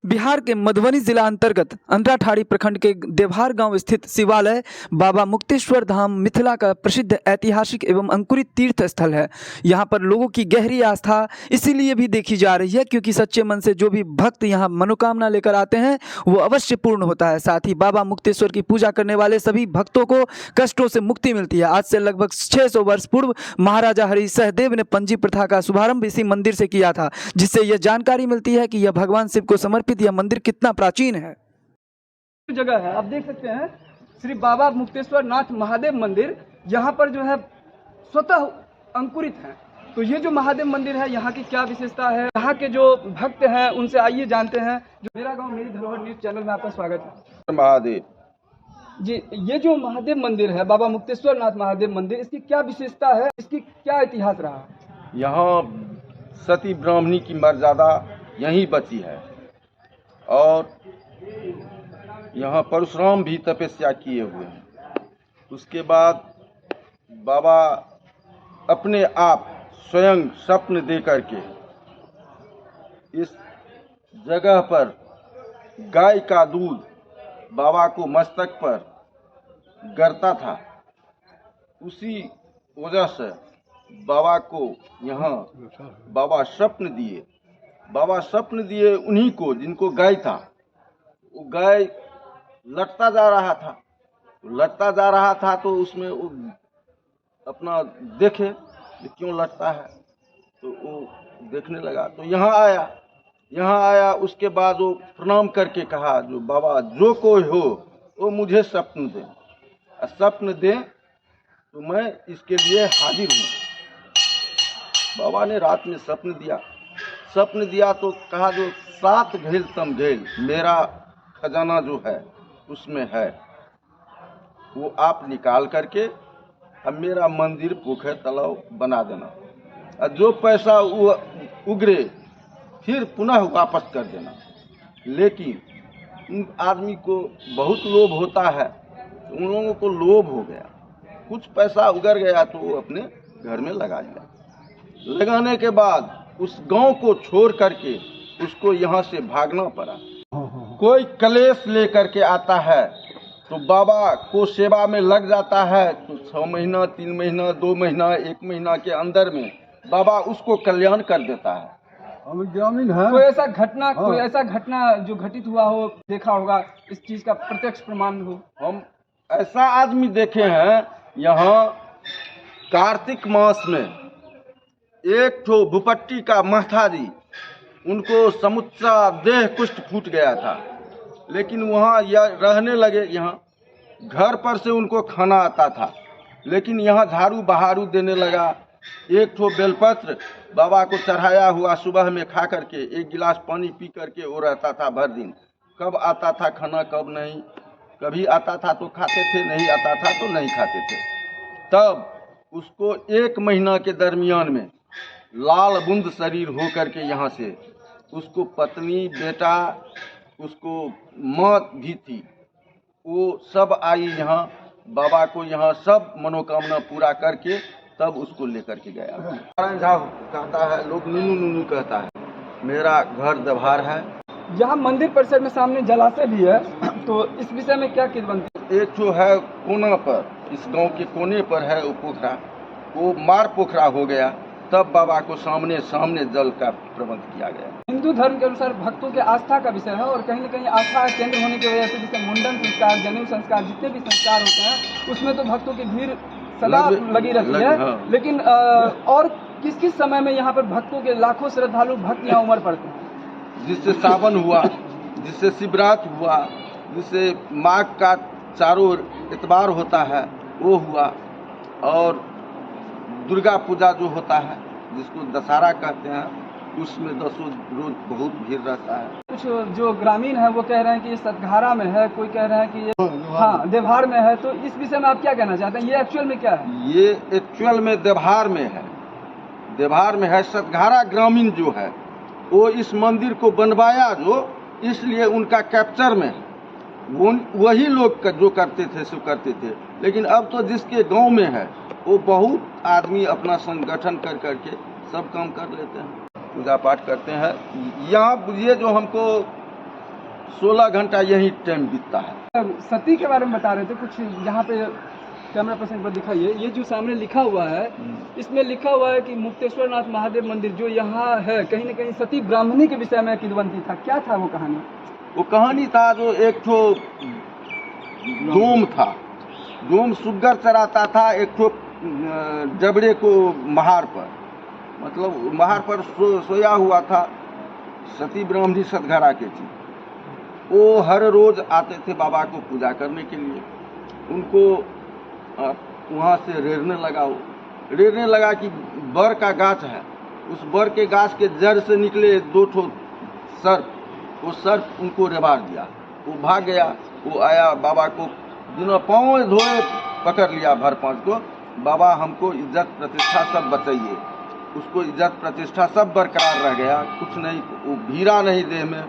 बिहार के मधुबनी जिला अंतर्गत अंतराठाड़ी प्रखंड के देवहार गांव स्थित शिवालय बाबा मुक्तेश्वर धाम मिथिला का प्रसिद्ध ऐतिहासिक एवं अंकुरित तीर्थ स्थल है। यहां पर लोगों की गहरी आस्था इसीलिए भी देखी जा रही है क्योंकि सच्चे मन से जो भी भक्त यहां मनोकामना लेकर आते हैं वो अवश्य पूर्ण होता है। साथ ही बाबा मुक्तेश्वर की पूजा करने वाले सभी भक्तों को कष्टों से मुक्ति मिलती है। आज से लगभग 600 वर्ष पूर्व महाराजा हरि सहदेव ने पंजी प्रथा का शुभारंभ इसी मंदिर से किया था, जिससे यह जानकारी मिलती है कि यह भगवान शिव को समर्पित यह मंदिर कितना प्राचीन है। जगह है, आप देख सकते हैं श्री बाबा मुक्तेश्वर नाथ महादेव मंदिर यहाँ पर जो है स्वतः अंकुरित है। तो ये जो महादेव मंदिर है यहाँ की क्या विशेषता है, यहाँ के जो भक्त हैं उनसे आइए जानते हैं। जो मेरा गांव मेरी धरोहर न्यूज चैनल में आपका स्वागत है। महादेव जी, ये जो महादेव मंदिर है बाबा मुक्तेश्वर नाथ महादेव मंदिर, इसकी क्या विशेषता है, इसकी क्या इतिहास रहा? यहाँ सती ब्राह्मणी की मर्यादा यहीं बची है और यहाँ परशुराम भी तपस्या किए हुए हैं। उसके बाद बाबा अपने आप स्वयं स्वप्न दे करके इस जगह पर गाय का दूध बाबा को मस्तक पर गरता था। उसी वजह से बाबा को यहाँ बाबा स्वप्न दिए। बाबा स्वप्न दिए उन्हीं को जिनको गाय था। वो गाय लटता जा रहा था तो उसमें वो अपना देखे क्यों लटता है, तो वो देखने लगा तो यहाँ आया। उसके बाद वो प्रणाम करके कहा, जो बाबा जो कोई हो वो मुझे स्वप्न दे, स्वप्न दे तो मैं इसके लिए हाजिर हूँ। बाबा ने रात में स्वप्न दिया तो कहा, जो 7 घेल तम घेल मेरा खजाना जो है उसमें है, वो आप निकाल करके अब मेरा मंदिर पोखर तालाब बना देना, और जो पैसा उगरे फिर पुनः वापस कर देना। लेकिन उन आदमी को बहुत लोभ होता है, तो उन लोगों को लोभ हो गया, कुछ पैसा उगर गया तो वो अपने घर में लगा लिया। लगाने के बाद उस गांव को छोड़ करके उसको यहाँ से भागना पड़ा। कोई कलेश लेकर के आता है तो बाबा को सेवा में लग जाता है, तो 6 महीना 3 महीना 2 महीना 1 महीना के अंदर में बाबा उसको कल्याण कर देता है। हम ग्रामीण है। कोई ऐसा घटना जो घटित हुआ हो, देखा होगा, इस चीज का प्रत्यक्ष प्रमाण हो? हम ऐसा आदमी देखे हैं, यहाँ कार्तिक मास में एक ठो भूपट्टी का महथा जी, उनको समुच्चा देह कुष्ठ फूट गया था, लेकिन वहाँ रहने लगे। यहाँ घर पर से उनको खाना आता था, लेकिन यहाँ झाड़ू बहारू देने लगा। एक ठो बेलपत्र बाबा को चढ़ाया हुआ सुबह में खा करके 1 गिलास पानी पी करके वो रहता था भर दिन। कब आता था खाना कब नहीं, कभी आता था तो खाते थे, नहीं आता था तो नहीं खाते थे। तब उसको 1 महीना के दरमियान में लाल बूंद शरीर हो करके यहाँ से उसको पत्नी बेटा उसको माँ भी थी, वो सब आई यहाँ। बाबा को यहाँ सब मनोकामना पूरा करके तब उसको लेकर के गया। नारायण झा कहता है, लोग नूनू नूनू कहता है। मेरा घर देवहार है। यहाँ मंदिर परिसर में सामने जलाशय भी है, तो इस विषय में क्या किस बनती है? एक जो है कोना पर, इस गांव के कोने पर है वो पोखरा, वो मार पोखरा हो गया। तब बाबा को सामने जल का प्रबंध किया गया। हिंदू धर्म के अनुसार भक्तों के आस्था का विषय है, और कहीं न कहीं आस्था केंद्र होने की वजह से जैसे मुंडन संस्कार, जनेऊ संस्कार, जितने भी संस्कार होते हैं उसमें तो भक्तों की भीड़ सदा लगी रहती है। हाँ। लेकिन और किस समय में यहाँ पर भक्तों के लाखों श्रद्धालु भक्त यहाँ उमड़ पड़ते हैं? जिससे सावन हुआ, जिससे शिवरात्रि हुआ, जिससे माघ का चारों इतवार होता है वो हुआ, और दुर्गा पूजा जो होता है जिसको दशहरा कहते हैं, उसमें 10 रोज बहुत भीड़ रहता है। कुछ जो ग्रामीण है वो कह रहे हैं कि ये सतघारा में है, कोई कह रहे हैं कि ये देवहार में है, तो इस विषय में आप क्या कहना चाहते हैं? ये एक्चुअल में क्या है? ये एक्चुअल में देवहार में है। सतघारा ग्रामीण जो है वो इस मंदिर को बनवाया जो, इसलिए उनका कैप्चर में है। वही लोग जो करते थे सो करते थे, लेकिन अब तो जिसके गांव में है वो बहुत आदमी अपना संगठन कर करके सब काम कर लेते हैं, पूजा पाठ करते हैं। यहाँ ये जो हमको 16 घंटा यही टाइम बीतता है। सती के बारे में बता रहे थे कुछ, यहाँ पे कैमरा पर्सन पर दिखाइए। ये जो सामने लिखा हुआ है, इसमें लिखा हुआ है कि मुक्तेश्वर नाथ महादेव मंदिर जो यहाँ है, कहीं न कहीं सती ब्राह्मणी के विषय में किंवदंती था। क्या था वो कहानी? वो कहानी था जो एक ठो डोम था, डोम सुग्गर चराता था एक ठो जबड़े को महार पर, मतलब महार पर सोया हुआ था। सती ब्राह्मणी सतघरा के थी। वो हर रोज आते थे बाबा को पूजा करने के लिए। उनको वहाँ से रेड़ने लगा कि बर का गाछ है, उस बर के गाछ के जड़ से निकले 2 ठो सर्प, वो सर्प उनको रेबार दिया। वो भाग गया, वो आया बाबा को बिना पाँव धोए पकड़ लिया भर 5 को। बाबा हमको इज्जत प्रतिष्ठा सब बचाइए। उसको इज्जत प्रतिष्ठा सब बरकरार रह गया, कुछ नहीं, वो भीरा नहीं देह में।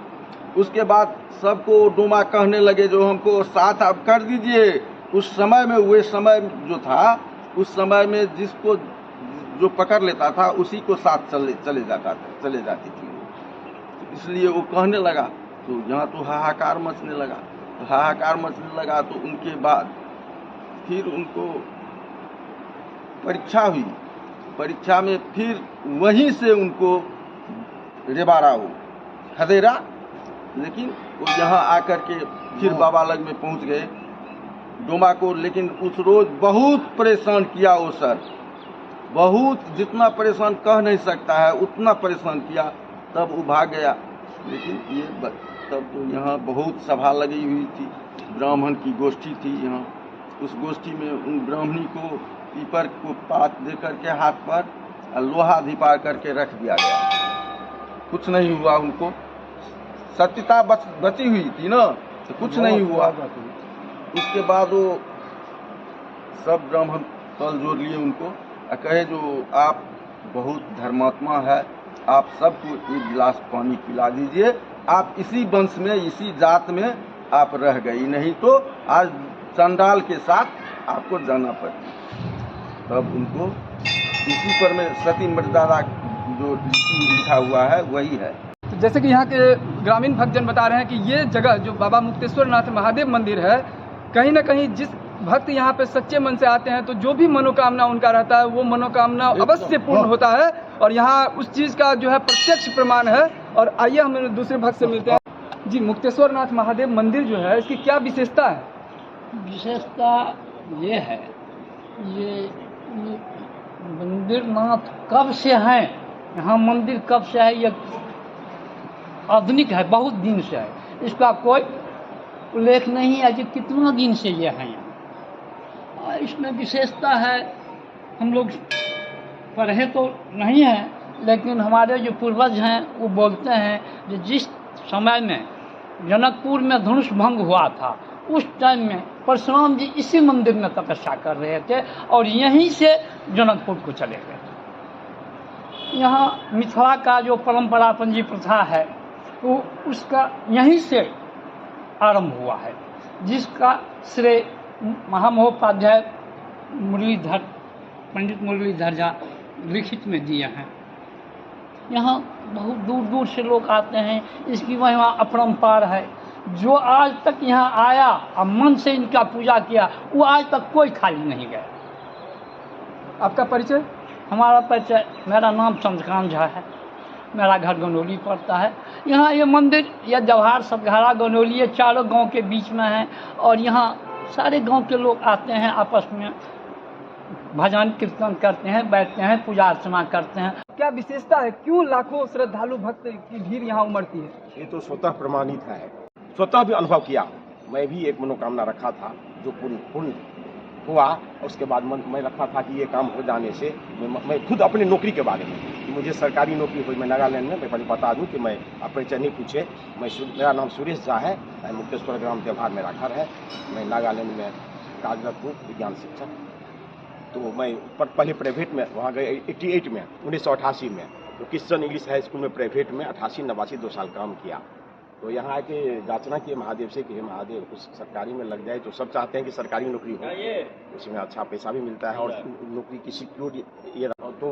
उसके बाद सबको डोमा कहने लगे जो हमको साथ आप कर दीजिए। उस समय में वे समय जो था, उस समय में जिसको जो पकड़ लेता था उसी को साथ चले जाती थी। तो इसलिए वो कहने लगा, तो यहाँ तो हाहाकार मचने लगा। तो उनके बाद फिर उनको परीक्षा हुई। परीक्षा में फिर वहीं से उनको रेबारा हो खदेरा, लेकिन वो यहाँ आकर के फिर बाबा लग में पहुँच गए डोमा को। लेकिन उस रोज बहुत परेशान किया वो सर, बहुत, जितना परेशान कह नहीं सकता है उतना परेशान किया। तब वो भाग गया। लेकिन ये तब तो यहाँ बहुत सभा लगी हुई थी, ब्राह्मण की गोष्ठी थी यहाँ। उस गोष्ठी में उन ब्राह्मणी को पीपर को पात दे करके हाथ पर लोहा धिपा करके रख दिया गया। कुछ नहीं हुआ उनको, सत्यता बची हुई थी ना, तो कुछ नहीं हुआ। उसके बाद वो सब ब्राह्मण तल जोड़ लिए उनको और कहे जो आप बहुत धर्मात्मा है, आप सबको 1 गिलास पानी पिला दीजिए। आप इसी वंश में, इसी जात में आप रह गई, नहीं तो आज चंडाल के साथ आपको जाना पड़ेगा। तब उनको इसी पर में सती मर्यादा जो लिखा हुआ है वही है। तो जैसे कि यहाँ के ग्रामीण भक्तजन बता रहे हैं कि ये जगह जो बाबा मुक्तेश्वर नाथ महादेव मंदिर है, कहीं ना कहीं जिस भक्त यहाँ पे सच्चे मन से आते हैं तो जो भी मनोकामना उनका रहता है वो मनोकामना अवश्य पूर्ण होता है। और यहाँ उस चीज़ का जो है प्रत्यक्ष प्रमाण है। और आइए हम दूसरे भक्त से मिलते हैं। जी, मुक्तेश्वर नाथ महादेव मंदिर जो है, इसकी क्या विशेषता है? विशेषता ये है, ये मंदिर नाथ कब से हैं, यहाँ मंदिर कब से है, ये आधुनिक है, बहुत दिन से है। इसका कोई उल्लेख नहीं है कि कितना दिन से ये है यहाँ। और इसमें विशेषता है, हम लोग पढ़े तो नहीं हैं, लेकिन हमारे जो पूर्वज हैं वो बोलते हैं कि जिस समय में जनकपुर में धनुष भंग हुआ था, उस टाइम में परशुराम जी इसी मंदिर में तपस्या कर रहे थे और यहीं से जनकपुर को चले गए। यहाँ मिथिला का जो परंपरा पंजी प्रथा है वो उसका यहीं से आरंभ हुआ है, जिसका श्रेय महामहोपाध्याय पंडित मुरलीधर झा लिखित में दिए हैं। यहाँ बहुत दूर दूर से लोग आते हैं, इसकी महिमा अपरंपार है। जो आज तक यहाँ आया और मन से इनका पूजा किया, वो आज तक कोई खाली नहीं गया। आपका परिचय? हमारा परिचय, मेरा नाम चंद्रकांत झा है, मेरा घर गनौली पड़ता है। यहाँ ये मंदिर, यह जवाहर सतघरा गनौली, ये चारों गांव के बीच में है। और यहाँ सारे गांव के लोग आते हैं, आपस में भजन कीर्तन करते हैं, बैठते हैं, पूजा अर्चना करते हैं। क्या विशेषता है, क्यों लाखों श्रद्धालु भक्त की भीड़ यहाँ उमड़ती है? ये तो स्वतः प्रमाणित है, स्वतः भी अनुभव किया। मैं भी एक मनोकामना रखा था जो पूर्ण हुआ। उसके बाद मैं रखा था कि ये काम हो जाने से मैं खुद अपनी नौकरी के बारे में, कि मुझे सरकारी नौकरी हुई। मैं नागालैंड में, मैं पहले बता दूं कि मैं परिचय नहीं पूछे, मेरा नाम सुरेश झा है, मुक्तेश्वर ग्राम देवहार मेरा घर है। मैं नागालैंड में कार्यरत हूँ, विज्ञान शिक्षक। तो मैं पहले प्राइवेट में वहाँ गए 88 में, 1988 में, तो क्रिश्चियन इंग्लिश हाई स्कूल में प्राइवेट में 88-89 2 साल काम किया। तो यहाँ आके याचना किए महादेव से कि हे महादेव कुछ सरकारी में लग जाए। तो सब चाहते हैं कि सरकारी नौकरी हो, उसमें अच्छा पैसा भी मिलता है और नौकरी की सिक्योरिटी ये। तो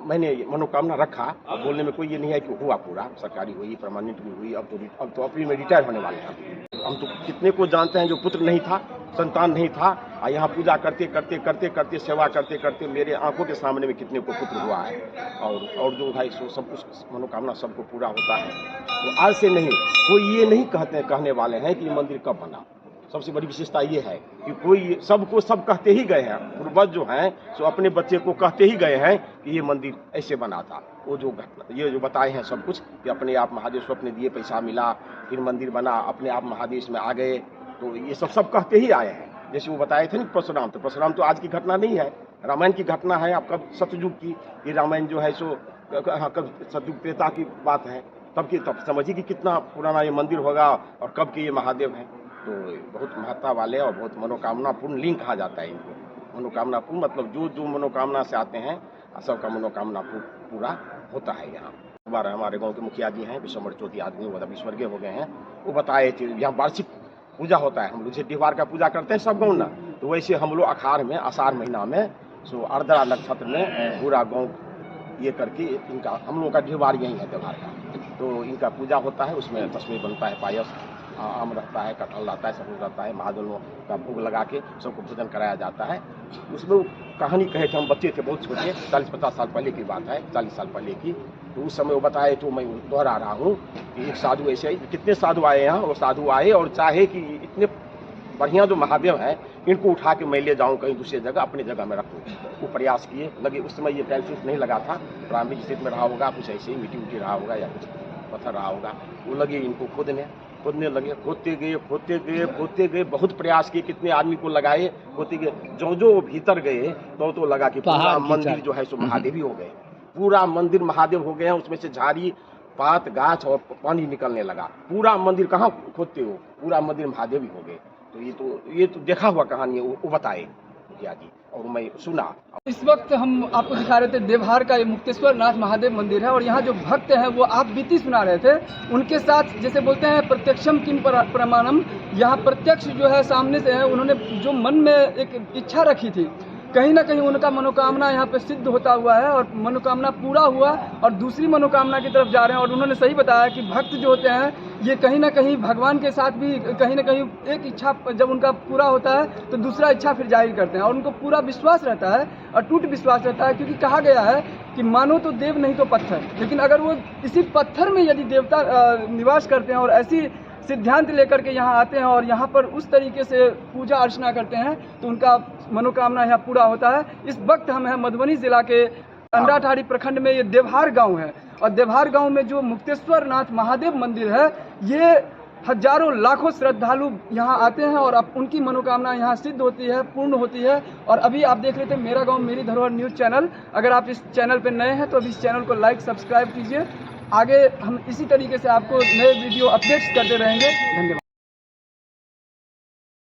मैंने मनोकामना रखा। अब बोलने में कोई ये नहीं है कि हुआ पूरा, सरकारी हुई, परमानेंट भी हुई। अब तो अप्रैल में रिटायर होने वाले हैं। हम तो कितने को जानते हैं जो पुत्र नहीं था, संतान नहीं था, और यहाँ पूजा करते करते करते करते सेवा करते करते मेरे आंखों के सामने में कितने को पुत्र हुआ है। और जो भाई सो सब कुछ मनोकामना सबको पूरा होता है। तो आज से नहीं, कोई ये नहीं कहने वाले हैं कि ये मंदिर कब बना। सबसे बड़ी विशेषता ये है कि कोई सबको सब कहते ही गए हैं, पूर्वज जो हैं सो अपने बच्चे को कहते ही गए हैं कि ये मंदिर ऐसे बना था। वो जो घटना ये जो बताए हैं सब कुछ कि अपने आप महादेव स्वप्न दिए, पैसा मिला, फिर मंदिर बना, अपने आप महादेव इसमें आ गए, तो ये सब कहते ही आए हैं। जैसे वो बताए थे ना परशुराम, तो परशुराम तो आज की घटना नहीं है, रामायण की घटना है। आपका सतयुग की ये रामायण जो है सो कब सतयुग त्रेता की बात है, तब समझिए कि कितना पुराना ये मंदिर होगा और कब के ये महादेव हैं। तो बहुत महत्ता वाले और बहुत मनोकामना पूर्ण लिंग कहा जाता है इनको। मनोकामना पूर्ण मतलब जो मनोकामना से आते हैं सबका मनोकामना पूरा होता है। यहाँ हमारे गांव के मुखिया जी हैं, विश्वम्भर चौधरी आदमी, वो अभी स्वर्गीय हो गए हैं, वो बताए थे यहाँ वार्षिक पूजा होता है। हम लोग जैसे डिहवार का पूजा करते हैं सब गाँव ना, तो वैसे हम लोग अखाड़ में आषाढ़ महीना में सो आर्द्रा नक्षत्र में पूरा गाँव ये करके इनका हम लोगों का डिहवार यही है त्योहार का। तो इनका पूजा होता है, उसमें तस्वीर बनता है, पायस आम रहता है, कटहल रहता है, सब कुछ रहता है, महादेव का भोग लगा के सबको भोजन कराया जाता है। उसमें वो कहानी कहे थे, हम बच्चे थे बहुत छोटे, 40-50 साल पहले की बात है, 40 साल पहले की। तो उस समय वो बताए तो मैं दोहरा रहा हूँ कि एक साधु ऐसे कितने साधु आए यहाँ, वो साधु आए और चाहे कि इतने बढ़िया जो महादेव हैं इनको उठा के मैं ले जाऊँ कहीं दूसरी जगह, अपनी जगह में रखूँ। वो प्रयास किए, लगे उस समय ये टाइल्स नहीं लगा था, प्रारंभिक स्थिति में रहा होगा, कुछ ऐसे ही मिट्टी रहा होगा या कुछ पत्थर रहा होगा। वो लगे इनको खोदने लगे, खोदते गए, बहुत प्रयास किए, कितने आदमी को लगाए, खोदते गए, जो भीतर गए तो लगा कि पूरा मंदिर जो है सो महादेव ही हो गए, पूरा मंदिर महादेव हो गए हैं। उसमें से झाड़ी पात गाछ और पानी निकलने लगा, पूरा मंदिर कहाँ खोदते हो, पूरा मंदिर महादेव ही हो गए। तो ये तो देखा हुआ कहानी है, वो बताए मुखिया जी और मैं सुना। इस वक्त हम आपको दिखा रहे थे देवहार का ये मुक्तेश्वर नाथ महादेव मंदिर है, और यहाँ जो भक्त हैं वो आप बीती सुना रहे थे, उनके साथ जैसे बोलते हैं प्रत्यक्षम किम प्रमाणम, यहाँ प्रत्यक्ष जो है सामने से है, उन्होंने जो मन में एक इच्छा रखी थी, कहीं ना कहीं उनका मनोकामना यहाँ पे सिद्ध होता हुआ है और मनोकामना पूरा हुआ और दूसरी मनोकामना की तरफ जा रहे हैं। और उन्होंने सही बताया कि भक्त जो होते हैं ये कहीं ना कहीं भगवान के साथ भी कहीं ना कहीं एक इच्छा जब उनका पूरा होता है तो दूसरा इच्छा फिर जाहिर करते हैं, और उनको पूरा विश्वास रहता है, अटूट विश्वास रहता है, क्योंकि कहा गया है कि मानो तो देव नहीं तो पत्थर, लेकिन अगर वो इसी पत्थर में यदि देवता निवास करते हैं और ऐसी सिद्धांत लेकर के यहाँ आते हैं और यहाँ पर उस तरीके से पूजा अर्चना करते हैं तो उनका मनोकामना यहाँ पूरा होता है। इस वक्त हम हैं मधुबनी जिला के अंडाठाड़ी प्रखंड में, ये देवहार गांव है, और देवहार गांव में जो मुक्तेश्वर नाथ महादेव मंदिर है, ये हजारों लाखों श्रद्धालु यहाँ आते हैं और अब उनकी मनोकामना यहाँ सिद्ध होती है, पूर्ण होती है। और अभी आप देख रहे थे मेरा गाँव मेरी धरोहर न्यूज़ चैनल। अगर आप इस चैनल पर नए हैं तो अभी इस चैनल को लाइक सब्सक्राइब कीजिए। आगे हम इसी तरीके से आपको नए वीडियो अपडेट्स करते रहेंगे। धन्यवाद।